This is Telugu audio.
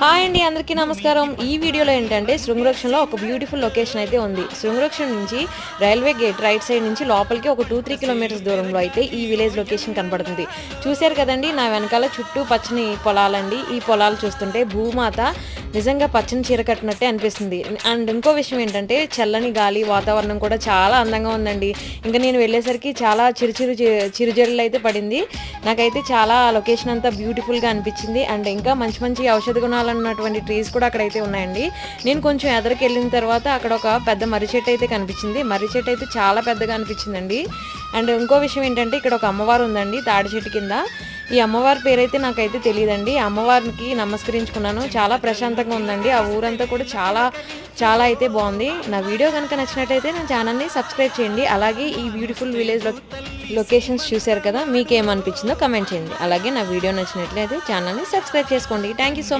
హాయ్ అండి, అందరికీ నమస్కారం. ఈ వీడియోలో ఏంటంటే శృంగరక్షణలో ఒక బ్యూటిఫుల్ లొకేషన్ అయితే ఉంది. శృంగరక్షణ నుంచి రైల్వే గేట్ రైట్ సైడ్ నుంచి లోపలికి ఒక 2-3 కిలోమీటర్స్ దూరంలో అయితే ఈ విలేజ్ లొకేషన్ కనపడుతుంది. చూశారు కదండి, నా వెనకాల చుట్టూ పచ్చని పొలాలండి. ఈ పొలాలు చూస్తుంటే భూమాత నిజంగా పచ్చని చీర కట్టినట్టే అనిపిస్తుంది. అండ్ ఇంకో విషయం ఏంటంటే చల్లని గాలి, వాతావరణం కూడా చాలా అందంగా ఉందండి. ఇంకా నేను వెళ్ళేసరికి చాలా చిరుజల్లు అయితే పడింది. నాకైతే చాలా లొకేషన్ అంతా బ్యూటిఫుల్గా అనిపించింది. అండ్ ఇంకా మంచి మంచి ఔషధ గుణాలు ఉన్నటువంటి ట్రీస్ కూడా అక్కడైతే ఉన్నాయండి. నేను కొంచెం ఎదరికి వెళ్ళిన తర్వాత అక్కడ ఒక పెద్ద మర్రి చెట్టు అయితే కనిపించింది. మర్రి చెట్టు అయితే చాలా పెద్దగా అనిపించిందండి. అండ్ ఇంకో విషయం ఏంటంటే ఇక్కడ ఒక అమ్మవారు ఉందండి తాడి చెట్టు కింద. ఈ అమ్మవారి పేరైతే నాకైతే తెలియదండి. అమ్మవారికి నమస్కరించుకున్నాను. చాలా ప్రశాంతంగా ఉందండి. ఆ ఊరంతా కూడా చాలా చాలా అయితే బాగుంది. నా వీడియో కనుక నచ్చినట్టయితే నా ఛానల్ని సబ్స్క్రైబ్ చేయండి. అలాగే ఈ బ్యూటిఫుల్ విలేజ్ లొకేషన్స్ చూశారు కదా, మీకేమనిపించిందో కమెంట్ చేయండి. అలాగే నా వీడియో నచ్చినట్లయితే ఛానల్ని సబ్స్క్రైబ్ చేసుకోండి. Thank you so much.